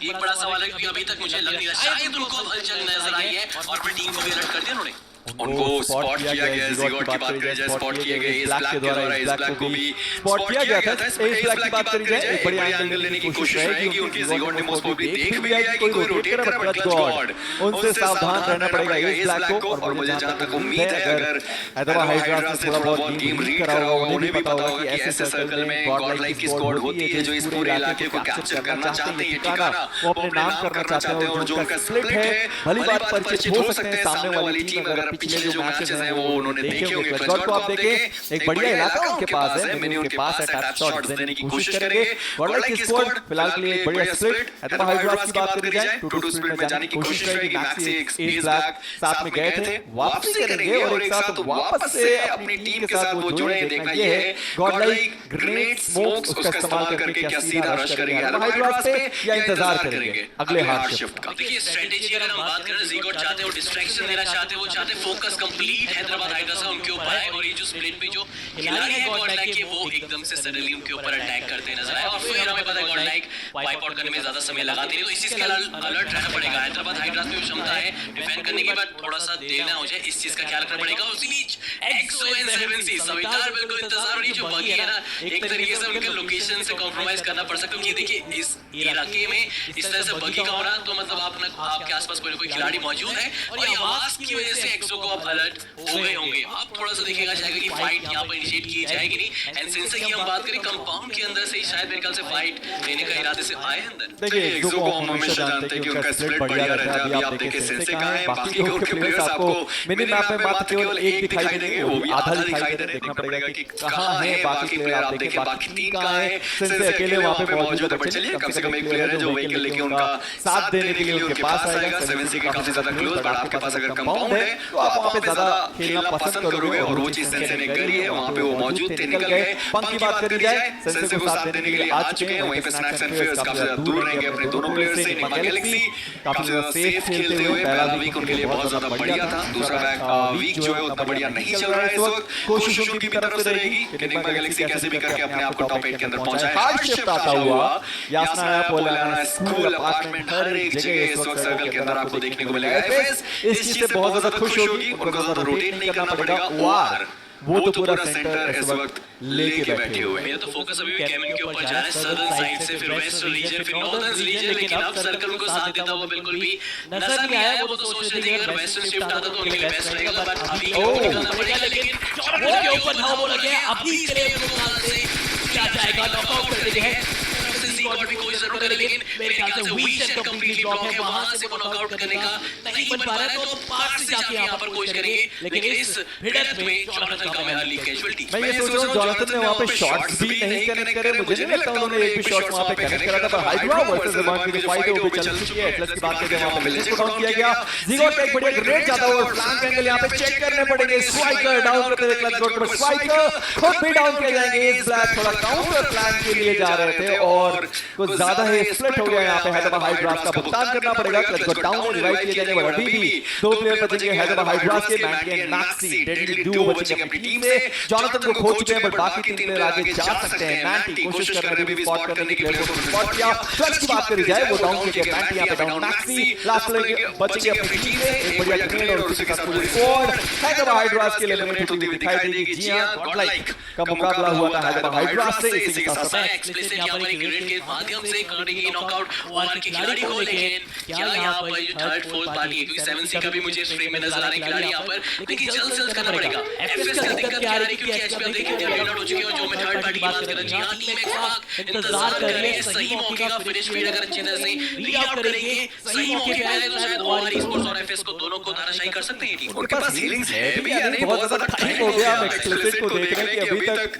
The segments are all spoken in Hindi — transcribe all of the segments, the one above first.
एक बड़ा सवाल है क्योंकि अभी तक मुझे लग नहीं रहा शायद उनको हलचल नजर आई है और अपनी टीम को भी अलर्ट कर दिया उन्होंने। उनको स्पॉट किया गया है। ज़िगोट की बात करी जाए, स्पॉट किए गए इस ब्लैक के द्वारा, इस ब्लैक को भी स्पॉट किया गया था। इस ब्लैक की बात करी जाए, एक बड़ी एंगल लेने की कोशिश रहेगी उनकी। ज़िगोट ने मोस्ट प्रोबेबली देख भी लिया कि कोई रोटेट कर रहा है, क्लच गॉड उनसे सावधान रहना पड़ेगा इस ब्लैक को। और मुझे जहां तक उम्मीद है अगर हैदराबाद हाइड्रा से थोड़ा बहुत गेम रीड करा होगा, उन्हें भी पता होगा कि ऐसे सर्कल में गॉड लाइक की स्क्वाड होती है जो इस पूरे इलाके को कैप्चर करना चाहते हैं। ये ठिकाना वो अपने नाम करना चाहते हैं और जो उनका स्प्लिट है भली बात परिचित हो सकते हैं सामने वाली टीम। अगर पिछले जो मैचेस हैं वो उन्होंने देखे होंगे। क्लच को आप देखें, एक बढ़िया इलाका उनके पास है, मैंने उनके पास है टैप शॉट देने की कोशिश करेंगे। गॉड लाइक की स्क्वाड फिलहाल के लिए एक बढ़िया स्प्लिट। हैदराबाद हाइड्रा की बात करी जाए, 2-2 स्प्लिट में जाने की कोशिश करेगी। मैक्सी एस ब्लैक साथ में गए थे, वापसी करेंगे और एक साथ वापस से अपनी टीम के साथ वो जुड़े। देखना ये है गॉड लाइक ग्रेनेड स्मोक्स उसका इस्तेमाल करके क्या सीधा रश करेंगे हैदराबाद हाइड्रा पे या इंतजार करेंगे अगले हार्ड शिफ्ट का। देखिए स्ट्रेटजी अगर हम बात करें, ज़िगोट चाहते हैं वो डिस्ट्रैक्शन देना चाहते हैं, वो चाहते हैं फोकस कंप्लीट हैदराबाद हाइड्रा से उनके ऊपर है। और ये जो स्प्लिट पे जो खिलाड़ी है गॉड लाइक के वो एकदम से सडनली उनके ऊपर अटैक करते नजर आए और फिर हमें पता है गॉड लाइक वाइप आउट करने में ज्यादा समय लगाते नहीं। तो इस चीज के अलर्ट रहना पड़ेगा। हैदराबाद हाइड्रा में क्षमता है डिफेंड करने की, बट थोड़ा सा देर ना हो जाए इस चीज का ख्याल रखना पड़ेगा। उसी बीच XON7C सवितार बिल्कुल इंतजार, और ये जो बगी है ना एक तरीके से उनके लोकेशन से कॉम्प्रोमाइज करना पड़ सकता है क्योंकि देखिए इस इलाके में इस तरह से बगी का होना तो मतलब आपके आसपास कोई ना कोई खिलाड़ी मौजूद है और ये आवाज की वजह से एक्सो को आप अलर्ट हो गए होंगे। आप थोड़ा सा देखिएगा जाएगा कि फाइट यहाँ पर इनिशिएट की जाएगी नहीं। एंड सेंसे की हम बात करें कंपाउंड के अंदर से ही शायद मेरे ख्याल से फाइट लेने का इरादे से आए अंदर। देखिए एक्सो को हम हमेशा जानते हैं कि उनका स्प्लिट बढ़िया रहता है। अभी आप देखिए सेंसे कहां है, बाकी के उनके प्लेयर्स आपको मिनी मैप में मात्र केवल एक दिखाई देंगे, वो भी आधा दिखाई दे रहे। देखना पड़ेगा कि कहां है बाकी प्लेयर। आप देखें बाकी टीम कहां है, सेंसे अकेले वहां पे मौजूद है। चलिए कम से कम एक प्लेयर है जो व्हीकल लेके उनका साथ देने के लिए उनके पास आएगा। 7C के काफी ज्यादा क्लोज, बट आपके पास अगर कंपाउंड है तो आप वहां पे ज्यादा खेलना पसंद करोगे और वो चीज सेंसे ने करी है। वहां पे वो मौजूद थे, निकल गए। पंक की बात करी जाए, सेंसे को साथ देने के लिए आ चुके हैं। वहीं पे स्नैक्स एंड फेयर्स काफी ज्यादा दूर रहेंगे अपने दोनों प्लेयर से। निमा गैलेक्सी काफी ज्यादा सेफ खेलते हुए पहला वीक उनके लिए बहुत ज्यादा बढ़िया था। दूसरा वीक जो है उतना बढ़िया नहीं चल रहा है इस वक्त। कोशिश उनकी भी तरफ से रहेगी कि निमा गैलेक्सी कैसे भी करके अपने आप को टॉप 8 के अंदर पहुंचाए। हार्ड शिफ्ट आता हुआ यासना पोलाना स्कूल अपार्टमेंट हर एक जगह इस वक्त सर्कल के अंदर आपको देखने को मिलेगा। एफएस इस चीज से बहुत ज्यादा खुश होगी, उनको ज्यादा रोटेट नहीं करना पड़ेगा। ओआर वो तो पूरा सेंटर इस वक्त लेके बैठे हुए। मेरा तो फोकस अभी भी केमन के ऊपर जा रहा है, सदर्न साइड से फिर वेस्ट रीजन फिर नॉर्दर्न रीजन, लेकिन अब सर्कल उनको साथ देता हुआ बिल्कुल भी नजर नहीं आया। वो तो सोच रहे थे अगर वेस्टर्न शिफ्ट आता तो उनके लिए बेस्ट रहेगा, बट अभी निकालना पड़ेगा। लेकिन जॉर्डन के ऊपर धावा बोला गया, अभी के लिए उनको हाथ से क्या जाएगा, नॉकआउट कर देंगे। ज़िगोट भी कोई जरूरत है, लेकिन मेरे ख्याल से वीशेड कंप्लीटली ब्लॉक है, वहां से वो नॉकआउट करने का नहीं बन पा रहा है। तो पार से जाके यहां पर कोशिश करेंगे, लेकिन इस भिड़ंत में जॉनथन का मेहरली कैजुअल्टी। मैं ये सोच रहा हूं जॉनथन ने वहां पे शॉट्स भी नहीं कनेक्ट करे। मुझे नहीं लगता उन्होंने एक भी शॉट वहां पे कनेक्ट करा था। पर हाइड्रा वर्सेस ज़बान की जो फाइट है वो भी चल चुकी है। एटलस की बात करते हैं, वहां पे लेजेंड को डाउन किया गया। ज़िगोट का एक बढ़िया ग्रेनेड जाता हुआ फ्लैंक एंगल यहां पे चेक करने पड़ेंगे। स्ट्राइकर डाउन करते हुए क्लच गॉड पर स्ट्राइकर खुद भी डाउन किए जाएंगे। इस ब्लैक थोड़ा काउंटर प्लान के लिए जा रहे थे और कुछ ज्यादा ही स्प्लिट हो गया। यहाँ पे हैदराबाद हाइड्रास का भुगतान करना पड़ेगा। क्लच गॉड डाउन में रिवाइव किए जाने वाले अभी भी दो प्लेयर बचेंगे हैदराबाद हाइड्रास के, मैंटी एंड मैक्सी। डेडली डुओ बचेंगे अपनी टीम से। जॉनथन को खो चुके हैं, बट बाकी तीन प्लेयर आगे जा सकते हैं। मैंटी कोशिश कर रहे हैं भी स्पॉट करने की, प्लेयर को स्पॉट किया। क्लच की बात करी जाए वो डाउन किए, मैंटी यहाँ पे डाउन, मैक्सी लास्ट प्लेयर बचेंगे अपनी टीम से। एक बढ़िया ग्रेनेड और उसी के साथ पूरी स्क्वाड हैदराबाद हाइड्रास के एलिमिनेट होती हुई दिखाई देगी। जी हां, गॉडलाइक का मुकाबला हुआ था हैदराबाद हाइड्रास से। इसी के साथ एक्सप्लिसिट यहां पर एक ग्रेनेड के माध्यम से करेंगे नॉकआउट ओआर के खिलाड़ी को। लेकिन क्या यहाँ पर जो थर्ड फोर्थ पार्टी है, क्योंकि 7C का भी मुझे स्ट्रीम में नजर आ रहा है खिलाड़ी यहाँ पर, लेकिन जल्द से जल्द करना पड़ेगा। एफएस का दिक्कत क्या आ रही है क्योंकि एचपी आप देखें ड्रेन आउट हो चुके हैं। जो मैं थर्ड पार्टी की बात कर रहा हूं, जी हां टीम एक्स इंतजार कर रही है सही मौके का। फिनिश फीड अगर अच्छे तरह से रीआउट करेंगे, सही मौके पे आए तो शायद ओआर स्पोर्ट्स और एफएस को दोनों को धाराशायी कर सकते हैं ये टीम। उनके पास हीलिंग्स है भी या नहीं, बहुत ज्यादा टाइम हो गया एक्सप्लिसिट को देखने की। अभी तक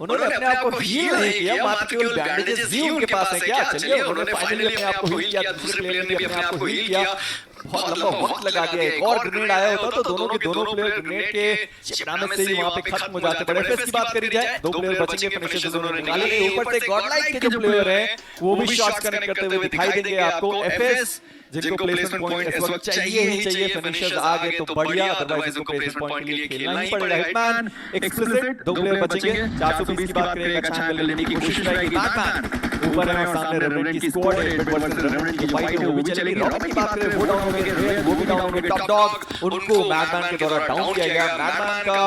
उन्होंने अपने आप को हील नहीं किया, मात्र केवल बैंडेजेस ही उनके पास है। क्या चलिए उन्होंने फाइनली अपने आप को हील किया, दूसरे प्लेयर ने भी अपने आप को हील किया। बहुत लंबा वक्त लगा दिया। एक और ग्रेनेड आया होता तो दोनों के दोनों प्लेयर ग्रेनेड के चिपकाने से ही वहां पे खत्म हो जाते। बड़े एफएस की बात करी जाए, दो प्लेयर बचेंगे, फिनिशर्स उन्होंने निकाले। ऊपर से गॉडलाइक के जो प्लेयर हैं वो भी शॉट्स कनेक्ट करते हुए दिखाई देंगे आपको। एफएस जिनको प्लेसमेंट पॉइंट इस वक्त चाहिए ही चाहिए, फिनिशर्स आ गए तो बढ़िया, अदरवाइज उनको प्लेसमेंट पॉइंट के लिए खेलना ही पड़ेगा। हिटमैन एक्सप्लिसिट 2 प्लेयर बचेंगे, 420 की बात करें, एक अच्छा एंगल लेने की कोशिश रहेगी। बैकमैन ऊपर है और सामने रेवेनेंट की स्क्वाड है, बिट वर्सेस रेवेनेंट की फाइट है वो भी चलेगी। रॉक की बात करें, वो डाउन हो गए, वो भी डाउन हो गए। टॉप डॉग उनको मैडमैन के द्वारा डाउन किया गया। मैडमैन का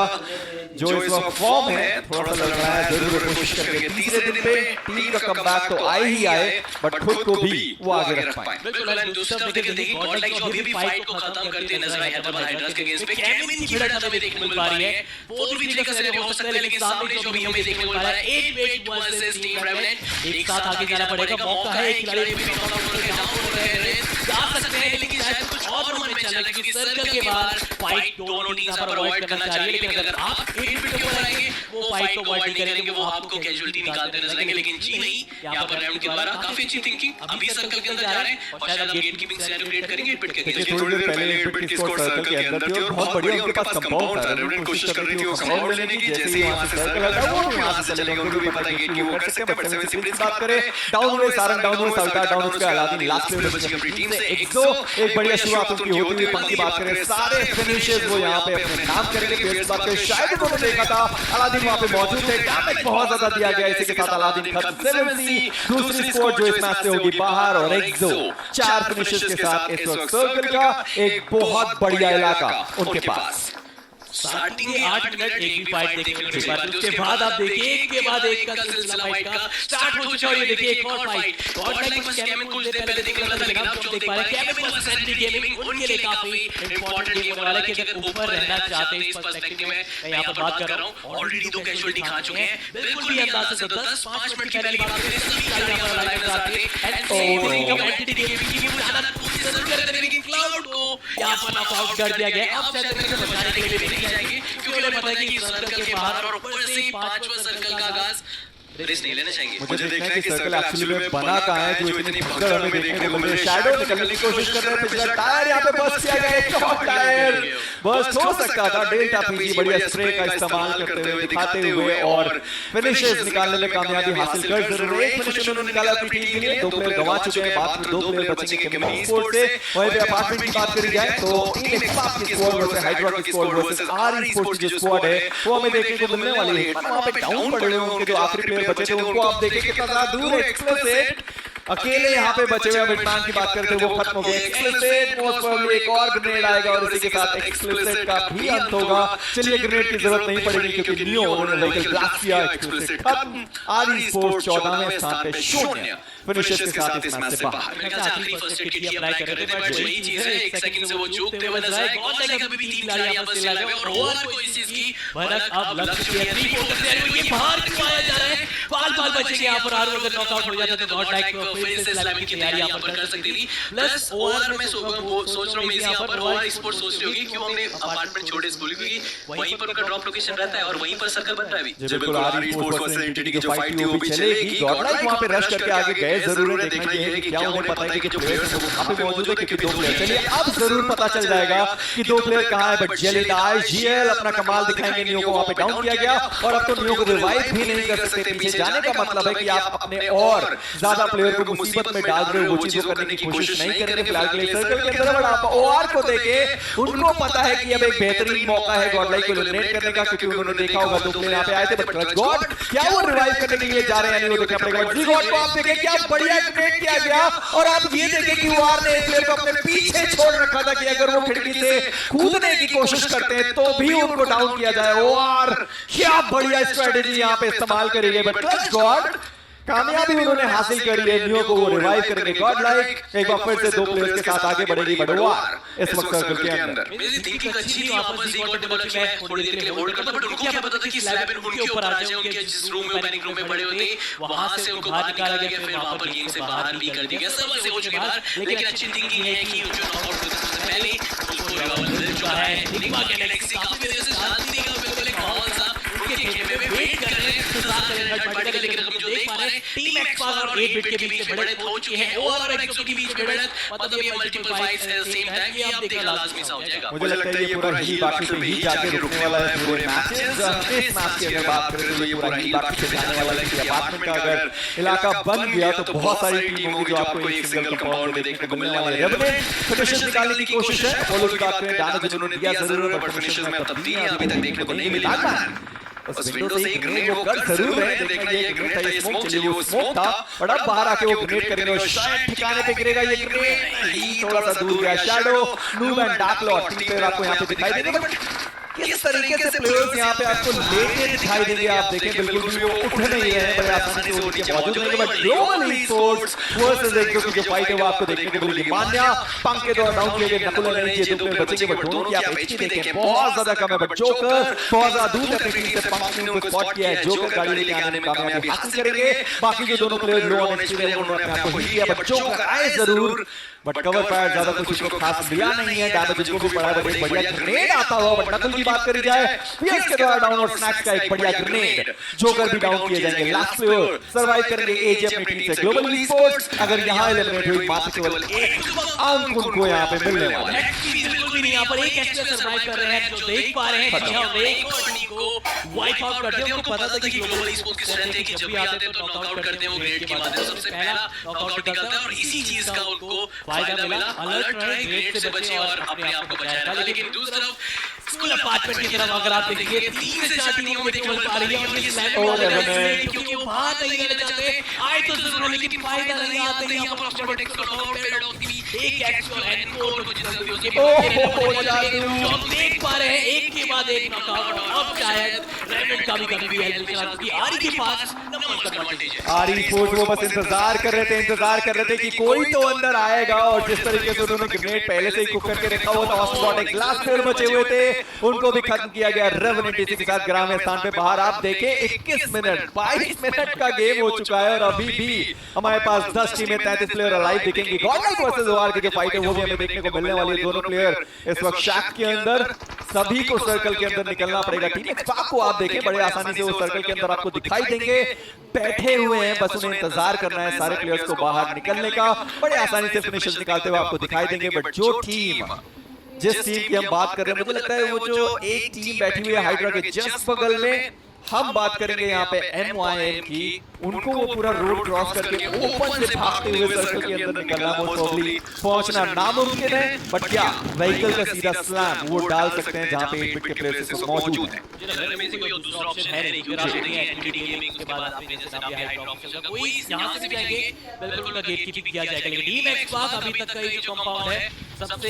जो इस वक्त फॉर्म है थोड़ा सा लग रहा है जरूर कोशिश करके तीसरे दिन पे टीम का कमबैक तो आए ही आए, बट खुद को भी वो आगे रख पाए। बिल्कुल, एंड दूसरी तरफ देखिए गॉड लाइक जो अभी भी फाइट को खत्म करते नजर आए हैदराबाद हाइड्रास के अगेंस्ट पे। केमिन की भिड़ंत हमें देखने को मिल पा रही है, 4v3 का सिनेरियो हो सकता है, लेकिन सामने जो भी हमें देखने को मिल पा रहा है 8 वर्सेस टीम रेवेनेंट। एक साथ आगे जाना पड़ेगा, मौका है, एक खिलाड़ी भी नॉक आउट होकर डाउन हो रहे हैं, जा सकते हैं, लेकिन शायद कुछ और मन में चल रहा है क्योंकि सर्कल के बाहर फाइट दोनों टीम पर अवॉइड करना चाह रही है। लेकिन अगर आप 8 बिट के ऊपर आएंगे वो फाइट को अवॉइड नहीं करेंगे, वो आपको कैजुअलिटी निकालते नजर आएंगे। लेकिन जी नहीं, यहां पर राउंड के द्वारा काफी अच्छी थिंकिंग, अभी सर्कल के अंदर जा रहे हैं और शायद अब गेट कीपिंग सिनेरियो क्रिएट करेंगे 8 बिट के अगेंस्ट। थोड़ी देर पहले 8 बिट की स्कोर सर्कल के अंदर थी और बहुत बढ़िया उनके पास कंपाउंड था, रेवेनेंट कोशिश कर रही थी वो कंपाउंड लेने की। जैसे ही वहां से सर्कल हटा वो वहां से चले गए, उनको भी पता है कि वो कर सकते हैं। बट 7 सिप्लिंस बात करें, डाउन हुए सारंग, डाउन हुए सल्टा, डाउन उसके अलादीन, लास्ट प्लेयर बची अपनी टीम से 100। एक बढ़िया शुरुआत उनकी होती हुई पंक्ति बात करें, सारे फिनिशर्स वो यहां पे अपने नाम करेंगे। प्लेयर्स बात करें, शायद उन्होंने देखा था अलादीन वहां पे मौजूद थे, डैमेज बहुत ज्यादा दिया गया। इसी के साथ अलादीन खत्म। 7C दूसरी स्क्वाड जो इस मैच से होगी बाहर और एक्सो 4 फिनिशर्स के साथ इस वक्त सर्कल का एक बहुत बढ़िया इलाका उनके पास। स्टार्टिंग के 8 मिनट एक भी फाइट देखने को मिल पाती है, उसके बाद आप देखिए एक के बाद एक का सिलसिला फाइट का स्टार्ट हो चुका है। ये देखिए एक और फाइट, गॉड लाइक बस केमिन कुछ देर पहले देखने वाला था, लेकिन आप जो देख पा रहे हैं केमिन वर्सेस एंटी गेमिंग उनके लिए काफी इंपॉर्टेंट गेम होने वाला है कि अगर ऊपर रहना चाहते हैं इस पर्सपेक्टिव में। मैं यहां पर बात कर रहा हूं, ऑलरेडी 2 कैजुअलिटी खा चुके हैं, बिल्कुल भी अंदाजा से 10-5 मिनट की पहली बात करें, सभी खिलाड़ी यहां पर लाइव नजर आते हैं। एंड सेम एंटी गेमिंग की वो ज्यादा पूरी जरूर करते हैं, लेकिन क्लाउड को यहां पर नॉकआउट कर दिया गया। अब शायद इनको बचाने के लिए नहीं जाएंगे क्योंकि उन्हें पता है कि सर्कल के बाहर और ऊपर से 5वां सर्कल का आगाज रिस्क नहीं लेना चाहेंगे। मुझे देखना है कि सर्कल एक्चुअली में बना कहां है जो इतनी भगदड़ हमें देखने को मिल रही है। शैडो निकलने की कोशिश कर रहे हैं, पिछला टायर यहां पे बस किया गया, एक और टायर बस हो सकता था। डेल्टा पीजी बढ़िया स्प्रे का इस्तेमाल करते हुए दिखाते हुए और फिनिशेस निकालने में कामयाबी हासिल कर जरूर रहे। एक फिनिश उन्होंने निकाला अपनी टीम के लिए, 2 प्लेयर गंवा चुके हैं, बाद में 2 प्लेयर बचेंगे केमिन स्पोर्ट्स से। वहीं पे अपार्टमेंट की बात करी जाए तो इन एक्सपार्ट की स्क्वाड वर्सेस हाइड्रा की स्क्वाड वर्सेस आर स्पोर्ट्स की जो स्क्वाड है वो हमें देखने को मिलने वाली है। वहां पे डाउन पड़े हुए उनके जो आखिरी प्लेयर बचे थे उनको आप देखिए कितना ज्यादा दूर है। एक्सप्लिसिट अकेले यहाँ पे बचे हुए हिटमैन की बात करते हुए वो खत्म हो गए। एक्सप्लिसिट मोस्ट प्रोबब्ली एक और ग्रेनेड आएगा और इसी के साथ एक्सप्लिसिट का भी अंत होगा। चलिए ग्रेनेड की जरूरत नहीं पड़ेगी क्योंकि नियो उन्होंने व्हीकल ब्लास्ट किया। एक्सप्लिसिट खत्म, आर स्पोर्ट्स 14वें स्थान पे 0 फिनिशर्स के साथ इस मैच से बाहर। मेरे ख्याल से आखिरी फर्स्ट एड किट ही अप्लाई कर रहे थे, बट वही चीज है 1 सेकंड से वो चूकते हुए नजर आए। गॉड लाइक अभी भी 3 खिलाड़ी यहां पर स्टिल लाइव है और ओवर को इस चीज की भनक अब लग चुकी है। 3 फोकस है, ये बाहर क्यों आया जा रहा है? बाल बचेंगे यहां पर। आर अगर नॉकआउट हो जाता तो गॉड लाइक फिर से स्लैमिंग की तैयारी यहां पर कर सकती थी। प्लस ओवर में सोच रहा हूं मैं यहां पर ओवर स्पोर्ट्स सोच रही होगी क्यों हमने अपार्टमेंट छोड़े स्कूल क्योंकि वहीं पर उनका ड्रॉप लोकेशन रहता है और वहीं पर सर्कल बन रहा है अभी। जी बिल्कुल, आर स्पोर्ट्स वर्सेस एंटिटी की जो फाइट थी वो भी चलेगी। गॉड लाइक वहां पे रश करके आगे गए जरूर है। देखना ये है कि क्या उन्हें पता है कि जो प्लेयर्स हैं वो वहां पे मौजूद है क्योंकि 2 प्लेयर। चलिए अब जरूर पता चल जाएगा कि 2 प्लेयर कहां है। बट जेलिड आईजीएल अपना कमाल दिखाएंगे। नियो को वहां पे डाउन किया गया और अब तो नियो को रिवाइव भी नहीं कर सकते। पीछे जाने का मतलब है कि आप अपने और ज्यादा प्लेयर को मुसीबत में डाल रहे हो, वो चीज करने की कोशिश नहीं करेंगे। फिलहाल के लिए सर्कल के अंदर बड़ा ओआर को देखे उनको पता है कि अब एक बेहतरीन मौका है गॉड लाइक को एलिमिनेट करने का क्योंकि उन्होंने देखा होगा 2 प्लेयर यहां पे आए थे। बट गॉड क्या वो रिवाइव करने के लिए जा रहे हैं? नहीं, वो देखना पड़ेगा। जी गॉड को आप देखें क्या बढ़िया एलिमिनेट किया गया और आप ये देखें कि ओआर ने एक प्लेयर को अपने पीछे छोड़ रखा था कि अगर वो खिड़की से कूदने की कोशिश करते हैं तो भी उनको डाउन किया जाए। ओआर क्या बढ़िया स्ट्रेटजी यहां पे इस्तेमाल करी है। बट गॉड कामयाबी उन्होंने हासिल करी है। नियो को वो रिवाइव करेंगे। गॉड लाइक एक बार फिर से 2 प्लेयर्स के साथ आगे बढ़ेगी। बट ओआर इस वक्त सर्कल के अंदर। मेरी थिंकिंग अच्छी थी वहां पर जी गॉड ने बोला कि मैं थोड़ी देर के लिए होल्ड करता, बट उनको क्या पता था कि स्लैब उनके ऊपर आ जाए। उनके जिस रूम में पैनिक रूम में पड़े होते वहां से उनको बाहर निकाला गया, फिर वहां पर गेम से बाहर भी कर दिया गया। सब से हो चुके बाहर, लेकिन अच्छी थिंकिंग है कि जो नॉकआउट होने से पहले उसको रिवाइव मिल चुका है। निग्मा गैलेक्सी काफी देर से शांति देगा, बिल्कुल एक माहौल सा उनके खेलने में वेट कर रहे हैं इंतजार कर रहे हैं थर्ड पार्टी का, लेकिन हम जो देख पा रहे हैं टीम एक्सपास और 8 बिट के बीच में बढ़त हो चुकी है, ओवर और एक्सो के बीच में बढ़त, मतलब ये multiple fights at the same time, ये आप देखना लाजमी सा हो जाएगा। मुझे लगता है ये पूरा हील बाकी पे ही जाके रुकने वाला है पूरे मैचेस। इस मैच की अगर बात करें तो ये पूरा हील बाकी पे जाने वाला है कि अपार्टमेंट का अगर इलाका बन गया तो बहुत सारी टीम होगी जो आपको एक सिंगल कंपाउंड में देखने को मिलने वाली है। रेवेनेंट फिनिशेस निकालने की कोशिश है, फॉलो की बात करें डैमेज उन्होंने दिया जरूर, बट फिनिशेस में तब्दीलियां अभी तक देखने को नहीं मिली। उस विंडो से एक ग्रेनेड वो कर जरूर रहे हैं, देखना ये ग्रेनेड था, ये स्मोक, चलिए वो स्मोक था, और अब बाहर आके वो ग्रेनेड करेंगे और शायद ठिकाने पे गिरेगा ये ग्रेनेड, थोड़ा सा दूर गया। Shadow, noob and dark Lord team player आपको यहाँ पे दिखाई देंगे, बट किस तरीके से प्लेयर्स यहाँ पे आपको लेके दिखाई देंगे आप देखें, बिल्कुल भी वो उठ नहीं रहे हैं, बड़े आसानी से उनके मौजूद नहीं, बट ग्लोबल ई-स्पोर्ट्स वर्सेस एक्सो की जो फाइट है वो आपको देखने को मिलेगी। मान्या पंख के द्वारा डाउन किए गए, नकुल नहीं ये दो प्लेयर बचेंगे, बट दोनों की आप एचपी देखें बहुत ज्यादा कम है, बट जोकर बहुत ज्यादा दूर अपनी टीम से पंख ने उनको स्पॉट किया है, जोकर गाड़ी लेके आने में कामयाबी हासिल करेंगे। बाकी जो दोनों प्लेयर लो ऑन एचपी रहे उन्होंने अपने आप को हिट किया, बट जोकर आए जरूर, बट कवर फायर ज्यादा कुछ को खास मिला नहीं है, डैमेज इनको भी पड़ा है, बट एक बढ़िया ग्रेनेड आता हुआ। बट नकुल की बात करी जाए, पीएस के द्वारा डाउन और स्नैक्स का एक बढ़िया ग्रेनेड, जोकर भी डाउन किए जाएंगे। लास्ट प्लेयर सर्वाइव करेंगे एजे अपनी टीम से। ग्लोबल ई-स्पोर्ट्स अगर यहां एलिमिनेट हुई मात्र केवल एक अंक उनको यहां पे मिलने वाला है। बिल्कुल भी नहीं, यहाँ पर एक एचपी सर्वाइव कर रहे हैं, जो देख पा रहे हैं कि हम एक टीम को वाइप आउट करते हैं। उनको पता था कि ग्लोबल ई-स्पोर्ट्स की स्ट्रेंथ है कि जब भी आते हैं तो नॉकआउट करते हैं, वो ग्रेड के माध्यम से सबसे पहला नॉकआउट निकलता है, और इसी चीज का उनको फायदा मिला। अलर्ट रहे, ग्रेड से बचे और अपने आप को बचाया था। लेकिन दूसरी तरफ स्कूल अपार्टमेंट की तरफ अगर आप देखेंगे 3 से 4 टीमों में केवल पा रही है, और ये स्लैम वाले हैं क्योंकि वो बाहर नहीं आना चाहते, आए तो जरूर लेकिन फायदा नहीं आते हैं। यहाँ पर प्रोटेक्ट को नॉकआउट कर दो कि एक एक्चुअल एनकोर को जितना भी उसके हम देख पा रहे हैं एक के बाद एक नॉकआउट, और अब शायद रेवेनेंट का भी कभी हेल्प चला क्योंकि आरी के पास नंबर का एडवांटेज है। आरी स्पोर्ट्स वो बस इंतजार कर रहे थे कि कोई तो अंदर आएगा, और जिस तरीके से उन्होंने ग्रेनेड पहले से ही कुक करके रखा हुआ था, ऑस्ट्रोबॉट ग्लास प्लेयर बचे हुए थे, उनको भी खत्म किया गया। रेवेनेंट इसी के साथ ग्रामीण स्थान पे बाहर आप देखें 21 मिनट 22 मिनट का गेम हो चुका है, और अभी भी हमारे पास 10 टीमें 33 प्लेयर अलाइव दिखेंगी। गॉडलाइक वर्सेस ओआर की जो फाइट है वो भी हमें देखने को मिलने वाली है। दोनों प्लेयर इस वक्त शैक के अंदर, सभी को सर्कल के अंदर निकलना पड़ेगा। टीम एक्सपाक को आप देखें बड़े आसानी से वो सर्कल के अंदर आपको दिखाई देंगे, बैठे हुए हैं, बस उन्हें इंतजार करना है सारे प्लेयर्स को बाहर निकलने का, बड़े आसानी से फिनिशर्स निकालते हुए आपको दिखाई देंगे। बट जो टीम जिस टीम की हम बात कर रहे हैं, मुझे लगता है वो जो एक टीम बैठी हुई है हाइड्रा के जस्ट बगल में, हम बात करेंगे यहाँ पे MYM की, उनको वो पूरा रोड क्रॉस करके ओपन से भागते हुए सर्कल के अंदर निकलना मोस्ट प्रोबब्ली पहुंचना नामुमकिन है, बट क्या व्हीकल का सीधा स्लैम वो डाल सकते हैं जहाँ पे 8 बिट के प्लेयर्स मौजूद हैं। दूसरा ऑप्शन है नहीं, क्योंकि आप नहीं है एनटीडी गेमिंग के बाद आप जैसे नाम है हाइड्रा ऑप्शन का कोई यहां से भी जाएंगे, बिल्कुल उनका गेटकीपिंग किया जाएगा। लेकिन टीम एक्सपाक अभी तक का ये जो कंपाउंड है सबसे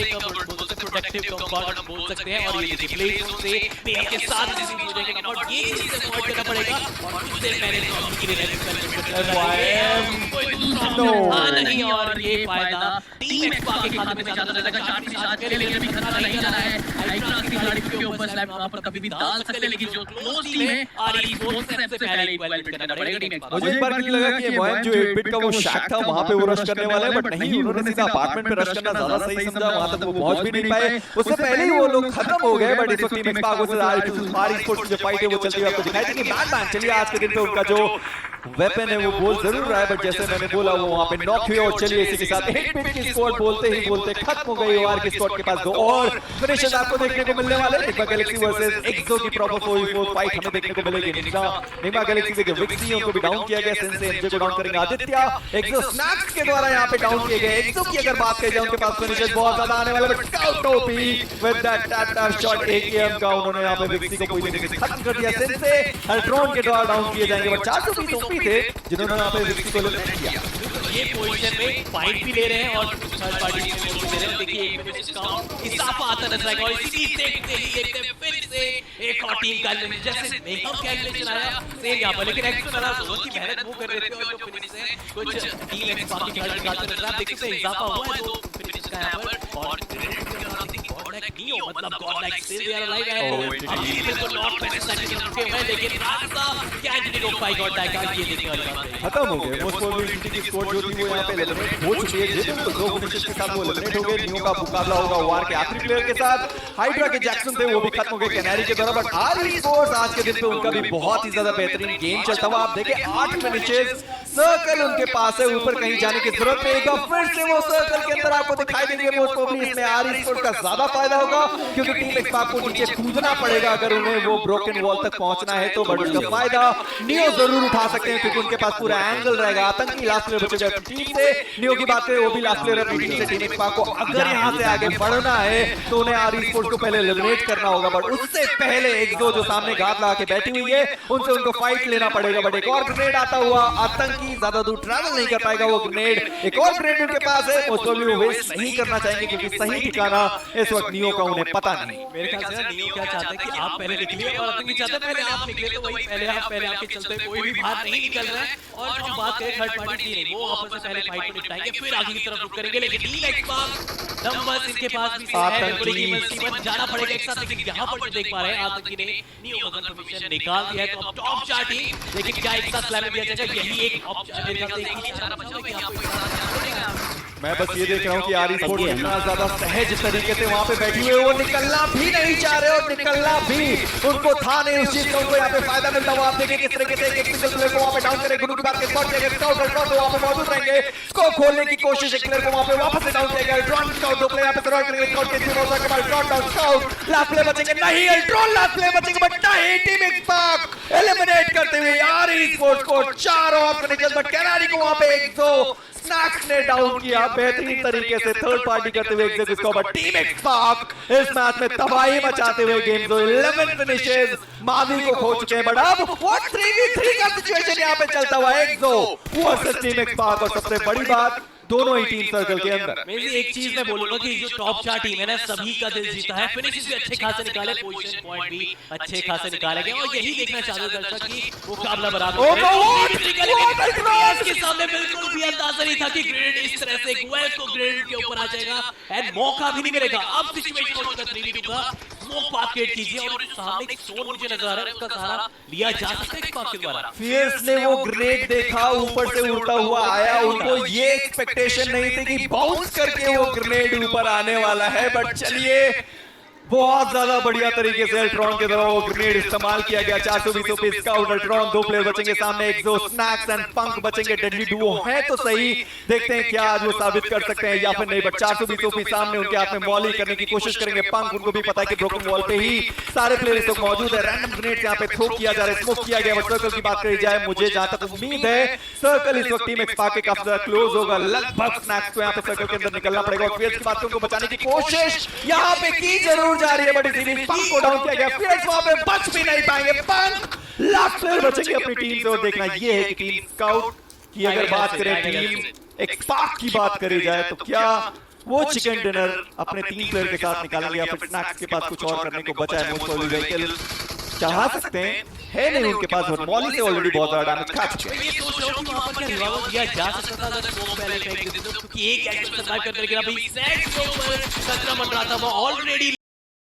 प्रोटेक्टिव कंपाउंड बोल सकते हैं, और ये डिस्प्लेस से पेयर के साथ रिसीव हो जाएंगे, और ये चीज से अवॉइड करना पड़ेगा। और कुछ देर पहले तो हम की नहीं, और ये फायदा टीम एक्सपाक के खाते में जाता रहेगा। 4 से 7 के लिए भी खतरा नहीं जा रहा है, हाइड्रा की गाड़ी के ऊपर स्लैम वहां पर कभी भी डाल सकते हैं, लेकिन जो क्लोज टीम है आरी स्पोर्ट्स से सबसे पहले इक्विपमेंट करना पड़ेगा टीम एक्सपाक। मुझे एक बार क्यों लगा कि MYM जो 8 बिट का वो शैक था वहां पे वो रश करने वाले हैं, बट नहीं, उन्होंने सीधा अपार्टमेंट पे रश करना ज्यादा सही समझा, वहां तक वो पहुंच भी नहीं पाए, उससे पहले ही वो लोग खत्म हो गए। बट इस वक्त टीम एक्सपाक वर्सेस आरी स्पोर्ट्स जो फाइट है वो चलती हुई आपको दिखाई देगी। बैटमैन चलिए आज के दिन पे उनका जो वेपन है वो बोल जरूर रहा है, बट जैसे मैंने बोला वो वहां पे नॉक हुए, और चलिए इसी के साथ 8 बिट की स्क्वाड बोलते ही बोलते खत्म हो गई। ओआर की स्क्वाड के पास 2 और फिनिशर्स आपको देखने को मिलने वाले हैं। निग्मा गैलेक्सी वर्सेस एक्सो की प्रॉपर 4v4 फाइट हमें देखने को मिलेगी। निग्मा गैलेक्सी के विक्सी उनको भी डाउन किया गया, सेंसे एमजे को डाउन करेंगे आदित्य, एक्सो स्नैक्स के द्वारा यहां पे डाउन किए गए। एक्सो की अगर बात करें जाए उनके पास फिनिशर्स बहुत ज्यादा आने वाले, बट स्काउट टोपी with that tap shot AKM का उन्होंने यहां पे विक्सी को पूरी तरीके से खत्म कर दिया। सेंसे अल्ट्रॉन के द्वारा डाउन किए जाएंगे, बट 420 ओपी थे जिन्होंने यहाँ पे विक्सी को लेकर किया। ये पोजीशन में फाइट भी ले रहे हैं और थर्ड पार्टी भी ले रहे हैं। देखिए एक मिनट डिस्काउंट इजाफा आता नजर आएगा, और इसी देखते ही देखते फिर से एक और टीम का एलिमिनेशन, जैसे मेकअप कैलकुलेशन आया सेम यहाँ पर, लेकिन एक्चुअल वाला सोच की मेहनत वो कर रहे थे, और जो फिनिश है कुछ टीम एक्स बाकी खिलाड़ी निकालते नजर आ, देखते हैं इजाफा हुआ है 2 फिनिश का यहाँ पर। और नियो मतलब god like still they are alive and अभी बिल्कुल नॉट पैसे रखे हुए लेकिन रास्ता क्या एंटिटी को पाई गॉड लाइक का ये देखने वाली बात है। खत्म हो गए मोस्ट प्रोबेबली की स्क्वाड जो थी वो यहां पे एलिमिनेट हो चुकी है। जेटल तो 2 फिनिशेस के साथ वो एलिमिनेट हो गए। नियो का मुकाबला होगा वार के आखिरी प्लेयर के साथ। हाइड्रा के जैक्सन थे वो भी खत्म हो गए कैनारी के द्वारा। बट आरई स्पोर्ट्स आज के दिन पे उनका भी बहुत ही ज्यादा बेहतरीन गेम चलता हुआ आप देखें 8 फिनिशेस सर्कल उनके पास है। ऊपर कहीं जाने की जरूरत नहीं है। फिर से वो सर्कल के अंदर आपको दिखाई देंगे। मोस्ट प्रोबेबली इसमें आरई स्पोर्ट्स का ज्यादा फायदा होगा क्योंकि टीम एक्सपार्क को नीचे कूदना पड़ेगा अगर उन्हें वो ब्रोकन वॉल तक पहुंचना है तो। बट उसका फायदा नियो जरूर उठा सकते हैं क्योंकि उनके पास पूरा एंगल रहेगा। आतंकी लास्ट प्लेयर बचे गए टीम से। नियो की बात करें वो भी लास्ट प्लेयर है टीम से। टीम एक्सपार्क को अगर यहां से आगे बढ़ना है तो उन्हें आरई स्पोर्ट्स को पहले एलिमिनेट करना होगा। बट उससे पहले एक दो जो सामने घात लगा के बैठी हुई है उनसे उनको फाइट लेना पड़ेगा। बट एक और ग्रेनेड आता हुआ आतंकी ज्यादा दूर ट्रैवल नहीं कर पाएगा। वो ग्रेनेड एक और ग्रेनेड उनके पास है उसको भी वो वेस्ट नहीं करना चाहेंगे क्योंकि सही ठिकाना इस वक्त नियो का उन्हें पता नहीं। मेरे ख्याल से नियो क्या चाहते हैं कि आप पहले निकलिए और आतंकी चाहते हैं पहले आप निकले तो वही पहले आपके चलते कोई भी बाहर नहीं निकल रहा है। और जो बात करें थर्ड पार्टी टीम वो आपस में पहले फाइट को निपटाएंगे फिर आगे की तरफ रुक करेंगे। लेकिन टीम एक्सपार्क नंबर्स इनके पास भी है बड़ी कीमत जाना पड़ेगा एक साथ। लेकिन यहां पर जो देख पा रहे हैं आतंकी ने नियो का कंफर्मेशन निकाल दिया है तो अब टॉप 4 टीम लेकिन क्या एक साथ स्लैम दिया जाएगा यही एक ऑप्शन मेरे ख्याल से एक ही चारा बचा है कि आपको एक साथ जाना पड़ेगा। मैं बस ये देख रहा हूँ कि आरई स्पोर्ट्स इतना ज्यादा सहज तरीके से वहां पे बैठी हुई है वो निकलना भी नहीं चाह रहे और निकलना भी उनको था नहीं उस चीज का। उनको यहाँ पे फायदा मिलता हुआ आप देखें किस तरीके से एक सिंगल प्लेयर को वहां पे डाउन करे। गुरु की बात के स्पॉट किया गया स्काउट वहां पे मौजूद रहेंगे। स्कोप खोलने की कोशिश एक प्लेयर को वहां पे वापस से डाउन किया गया। ड्रोन स्काउट 2 प्लेयर यहाँ पे सर्वाइव करेंगे। स्काउट के जीरो के बाद drone down scout last player बचेंगे नहीं ड्रोन लास्ट प्लेयर बचेंगे बट नहीं टीम एक्सपार्क एलिमिनेट करते हुए आरई स्पोर्ट्स को 4 और फिनिशर्स बट कैनारी को वहां पे 1-2 स्नैक्स ने डाउन किया बेहतरीन तरीके से थर्ड पार्टी करते हुए एग्जिट इसको। बट टीम एक्सपार्क इस मैच में तबाही मचाते हुए गेम जो 11 फिनिशेस मावी को खो चुके हैं। बट अब व्हाट 3v3 का सिचुएशन यहां पे चलता हुआ है 1-2 वर्सेस टीम एक्सपार्क। और सबसे बड़ी बात दोनों ही टीम सर्कल के अंदर। मैं एक चीज मैं बोलूंगा कि जो टॉप 4 टीम है ना सभी का दिल जीता है। फिनिशेस भी अच्छे खासे निकाले पोजीशन पॉइंट भी अच्छे खासे निकाले गए और यही देखना चाहते दर्शक कि मुकाबला बराबर है। इसके सामने बिल्कुल भी अंदाजा नहीं था कि ग्रेनेड इस तरह से वेल्थ को ग्रेनेड के ऊपर आ जाएगा एंड मौका भी नहीं मिलेगा। अब सिचुएशन हो चुका 3v2 का स्मोक पाथ क्रिएट कीजिए और सामने एक जोन मुझे नजर आ रहा है उसका सहारा लिया जा सकता है एक्सपार्क के द्वारा। फियर्स ने वो ग्रेनेड देखा ऊपर से उड़ता हुआ आया। उनको ये एक्सपेक्टेशन नहीं थी कि बाउंस करके वो ग्रेनेड ऊपर आने वाला है। बट चलिए बहुत ज्यादा बढ़िया तरीके से अल्ट्रॉन के द्वारा वो ग्रेनेड इस्तेमाल किया गया। 420 पे स्काउट अल्ट्रॉन 2 प्लेयर बचेंगे सामने। एक दो स्नैक्स एंड पंक बचेंगे। डेडली डुओ है तो सही देखते हैं क्या आज वो साबित कर सकते हैं या फिर नहीं। बट 420 पे सामने उनके हाथ में मॉली करने की कोशिश करेंगे। पंक उनको भी पता है कि ब्रोकन वॉल पे ही सारे प्लेयर इस वक्त मौजूद है। रैंडम ग्रेनेड यहाँ पे थ्रो किया जा रहा है स्मोक किया गया। बट सर्कल की बात करी जाए मुझे जहां तक उम्मीद है सर्कल इस वक्त टीम एक्सपार्क के काफी ज्यादा क्लोज होगा। लगभग स्नैक्स को यहाँ पे सर्कल के अंदर निकलना पड़ेगा और फियर्स की बात उनको बचाने की कोशिश यहाँ पे की जरूर जा रही है। बट इसी पंक को डाउन किया गया। फियर्स वहां पे बच भी नहीं पाएंगे। पंक लास्ट प्लेयर बचेंगे अपनी टीम से। और देखना ये है कि टीम स्काउट की अगर बात करें टीम एक्सपार्क की बात करी जाए तो क्या वो चिकन डिनर अपने 3 प्लेयर के साथ निकालेंगे या फिर स्नैक्स के पास कुछ और करने को बचा है। मोस्ट प्रोबेबली व्हीकल चाह सकते हैं है नहीं उनके पास और मॉली से ऑलरेडी बहुत ज्यादा डैमेज खा चुके हैं। ये सोच रहा हूं कि वहां पर क्या रिवाइवल दिया जा सकता था अगर स्मोक पहले फेंक देते तो क्योंकि एक एक्शन सर्वाइव करते लेकिन अभी सेक्स के ऊपर खतरा मंडरा था वो ऑलरेडी